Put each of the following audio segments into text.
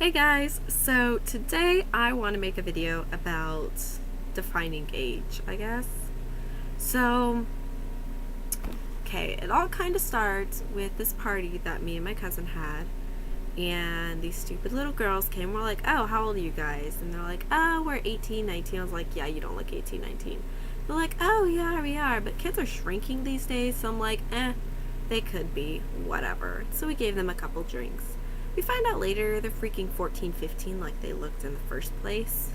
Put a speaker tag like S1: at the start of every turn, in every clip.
S1: Hey guys, so today I want to make a video about defining age, I guess. So, okay, it all kind of starts with this party that me and my cousin had, and these stupid little girls came and were like, oh, how old are you guys? And they're like, oh, we're 18, 19. I was like, yeah, you don't look 18, 19. They're like, oh, yeah, we are, but kids are shrinking these days, so I'm like, they could be, whatever. So we gave them a couple drinks. We find out later they're freaking 14, 15 like they looked in the first place.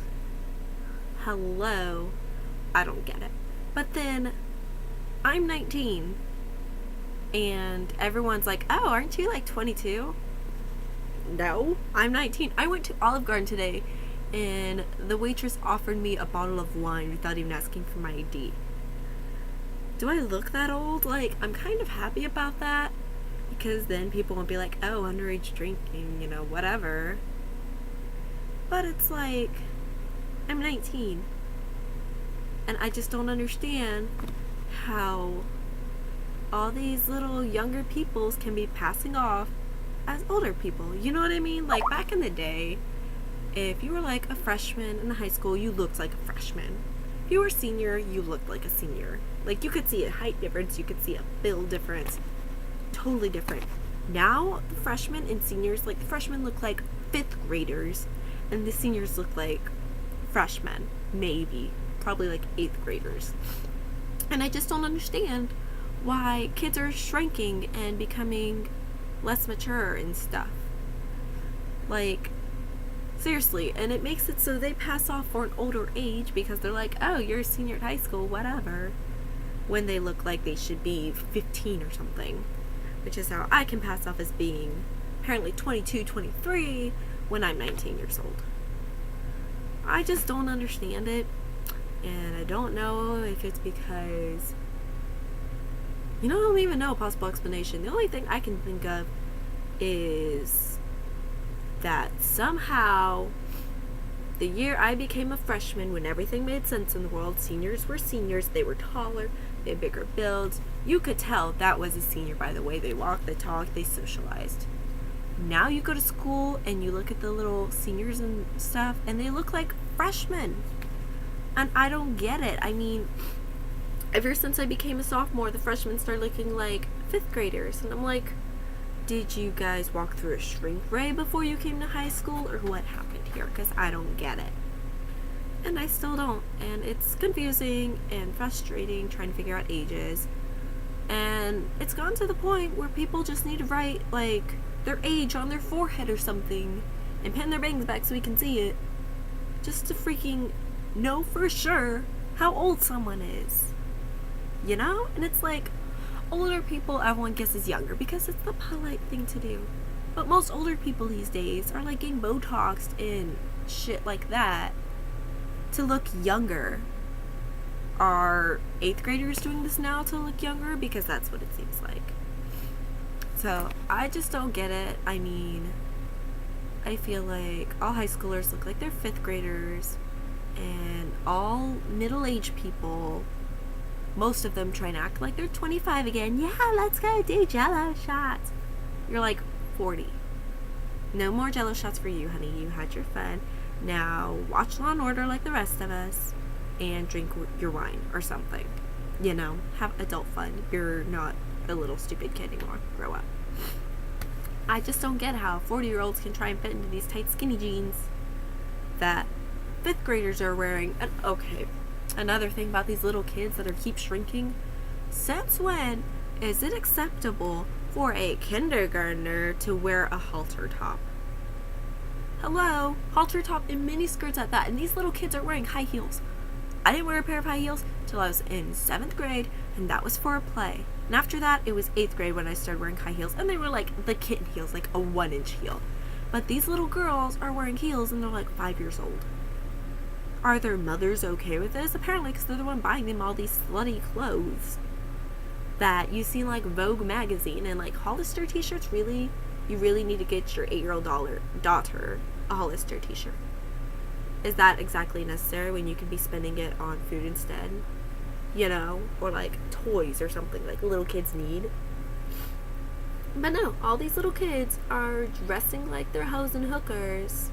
S1: Hello? I don't get it. But then, I'm 19, and everyone's like, oh, aren't you like 22? No, I'm 19. I went to Olive Garden today, and the waitress offered me a bottle of wine without even asking for my ID. Do I look that old? Like, I'm kind of happy about that, because then people won't be like, oh, underage drinking, whatever. But it's like, I'm 19. And I just don't understand how all these little younger peoples can be passing off as older people. You know what I mean? Like, back in the day, if you were like a freshman in high school, you looked like a freshman. If you were a senior, you looked like a senior. Like, you could see a height difference, you could see a build difference. Totally different. Now, the freshmen and seniors, like, the freshmen look like 5th graders, and the seniors look like freshmen. Maybe. Probably like 8th graders. And I just don't understand why kids are shrinking and becoming less mature and stuff. Like, seriously. And it makes it so they pass off for an older age because they're like, oh, you're a senior at high school, whatever, when they look like they should be 15 or something. Which is how I can pass off as being apparently 22, 23 when I'm 19 years old. I just don't understand it, and I don't know if it's because, I don't even know a possible explanation. The only thing I can think of is that somehow the year I became a freshman, when everything made sense in the world, seniors were seniors, they were taller, they had bigger builds. You could tell that was a senior by the way they walked, they talked, they socialized. Now you go to school and you look at the little seniors and stuff, and they look like freshmen. And I don't get it. I mean, ever since I became a sophomore, the freshmen started looking like 5th graders. And I'm like, did you guys walk through a shrink ray before you came to high school, or what happened here? Because I don't get it. And I still don't. And it's confusing and frustrating trying to figure out ages. And it's gone to the point where people just need to write, like, their age on their forehead or something and pin their bangs back so we can see it. Just to freaking know for sure how old someone is. You know? And it's like, older people everyone guesses younger because it's the polite thing to do. But most older people these days are like getting Botoxed and shit like that to look younger. Are 8th graders doing this now to look younger? Because that's what it seems like. So, I just don't get it. I mean, I feel like all high schoolers look like they're 5th graders, and all middle-aged people, most of them try and act like they're 25 again. Yeah, let's go do Jello shots. You're like 40. No more Jello shots for you, honey. You had your fun. Now, watch Law & Order like the rest of us, and drink your wine or something. Have adult fun. You're not a little stupid kid anymore. Grow up. I just don't get how 40-year-olds can try and fit into these tight skinny jeans that 5th graders are wearing. And okay, another thing about these little kids that keep shrinking. Since when is it acceptable for a kindergartner to wear a halter top? Hello? Halter top and mini skirts at that. And these little kids are wearing high heels. I didn't wear a pair of high heels till I was in 7th grade, and that was for a play. And after that, it was 8th grade when I started wearing high heels, and they were like the kitten heels, like a 1-inch heel. But these little girls are wearing heels, and they're like 5 years old. Are their mothers okay with this? Apparently, because they're the one buying them all these slutty clothes that you see in like Vogue magazine and like Hollister t-shirts. Really? You really need to get your 8-year-old daughter a Hollister t-shirt. Is that exactly necessary when you can be spending it on food instead? Or like toys or something like little kids need? But no, all these little kids are dressing like they're hoes and hookers,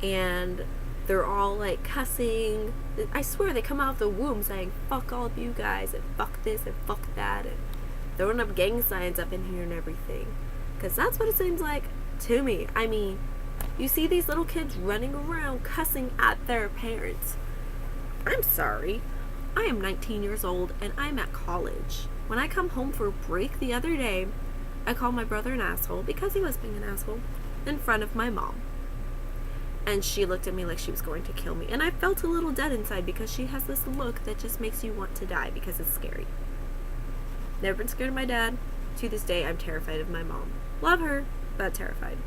S1: and they're all like cussing. I swear they come out of the womb saying fuck all of you guys and fuck this and fuck that and throwing up gang signs up in here and everything, because that's what it seems like to me. I mean, you see these little kids running around cussing at their parents. I'm sorry, I am 19 years old and I'm at college. When I come home for break the other day, I called my brother an asshole because he was being an asshole in front of my mom. And she looked at me like she was going to kill me. And I felt a little dead inside because she has this look that just makes you want to die because it's scary. Never been scared of my dad. To this day, I'm terrified of my mom. Love her, but terrified.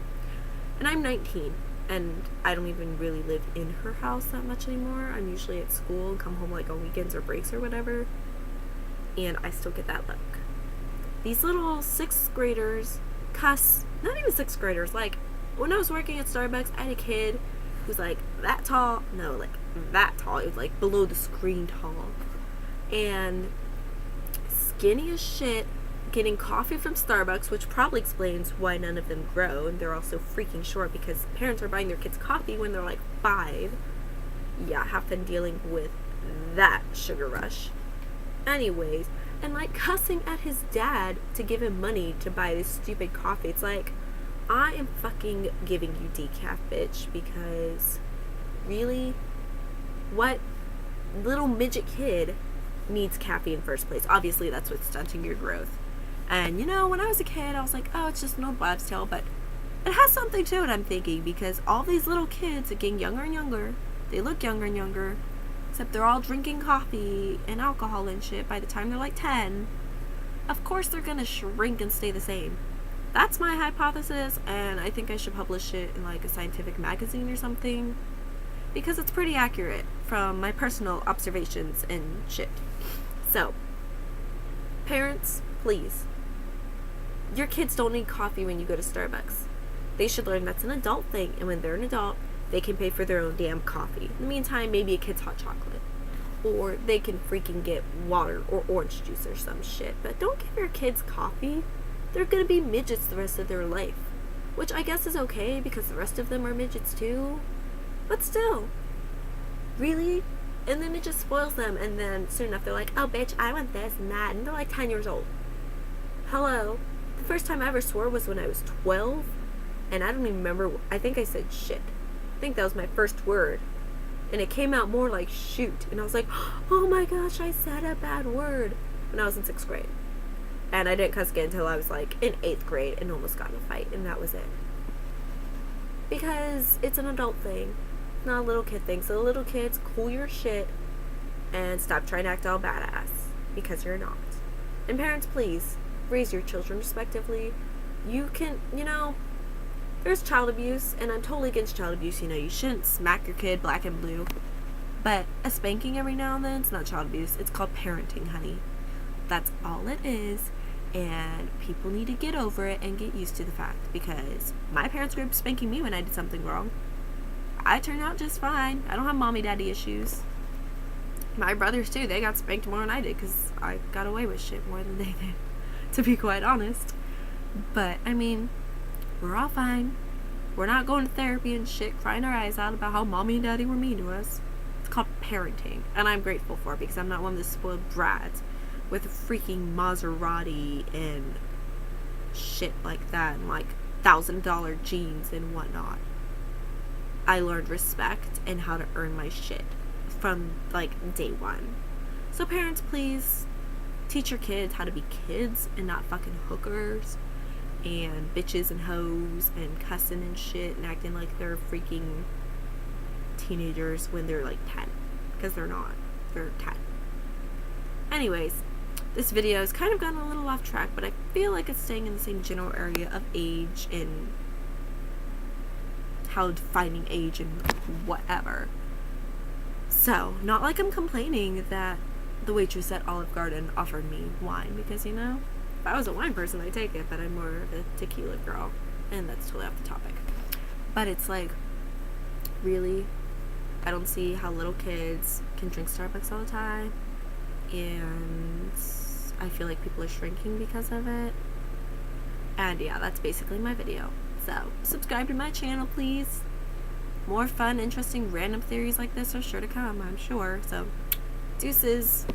S1: And I'm 19, and I don't even really live in her house that much anymore. I'm usually at school and come home like on weekends or breaks or whatever. And I still get that look. These little 6th graders cuss, not even 6th graders, like when I was working at Starbucks, I had a kid who was like that tall, no, like that tall, it was like below the screen tall, and skinny as shit, getting coffee from Starbucks, which probably explains why none of them grow, and they're also freaking short because parents are buying their kids coffee when they're like 5. Yeah, have been dealing with that sugar rush. Anyways, and like cussing at his dad to give him money to buy this stupid coffee. It's like, I am fucking giving you decaf, bitch, because really, what little midget kid needs caffeine in the first place? Obviously, that's what's stunting your growth. And you know, when I was a kid, I was like, oh, it's just an old wives' tale, but it has something to it, I'm thinking, because all these little kids are getting younger and younger. They look younger and younger, except they're all drinking coffee and alcohol and shit by the time they're like 10. Of course they're gonna shrink and stay the same. That's my hypothesis, and I think I should publish it in like a scientific magazine or something, because it's pretty accurate from my personal observations and shit. So, parents, please, your kids don't need coffee when you go to Starbucks. They should learn that's an adult thing, and when they're an adult, they can pay for their own damn coffee. In the meantime, maybe a kid's hot chocolate, or they can freaking get water or orange juice or some shit. But don't give your kids coffee. They're gonna be midgets the rest of their life, which I guess is okay because the rest of them are midgets too, but still, really? And then it just spoils them, and then soon enough they're like, oh bitch, I want this and that, and they're like 10 years old. Hello? The first time I ever swore was when I was 12, and I don't even remember, I think I said shit. I think that was my first word, and it came out more like shoot, and I was like, oh my gosh, I said a bad word, when I was in 6th grade. And I didn't cuss again until I was like in 8th grade and almost got in a fight, and that was it. Because it's an adult thing, not a little kid thing. So little kids, cool your shit and stop trying to act all badass, because you're not. And parents, please raise your children respectively. You can, there's child abuse, and I'm totally against child abuse. You shouldn't smack your kid black and blue, but a spanking every now and then, it's not child abuse. It's called parenting, honey. That's all it is. And people need to get over it and get used to the fact, because my parents grew up spanking me when I did something wrong. I turned out just fine. I don't have mommy daddy issues. My brothers too, they got spanked more than I did because I got away with shit more than they did, to be quite honest. But I mean, we're all fine. We're not going to therapy and shit crying our eyes out about how mommy and daddy were mean to us. It's called parenting, and I'm grateful for it because I'm not one of the spoiled brats with a freaking Maserati and shit like that, and like $1,000 jeans and whatnot. I learned respect and how to earn my shit from like day one. So parents, please teach your kids how to be kids and not fucking hookers and bitches and hoes and cussing and shit and acting like they're freaking teenagers when they're like 10, because they're not. They're 10. Anyways, this video has kind of gotten a little off track, but I feel like it's staying in the same general area of age and how defining age and whatever. So, not like I'm complaining that the waitress at Olive Garden offered me wine, because if I was a wine person, I'd take it, but I'm more of a tequila girl, and that's totally off the topic. But it's like, really, I don't see how little kids can drink Starbucks all the time, and I feel like people are shrinking because of it. And yeah, that's basically my video. So, subscribe to my channel, please. More fun, interesting, random theories like this are sure to come, I'm sure. So, deuces.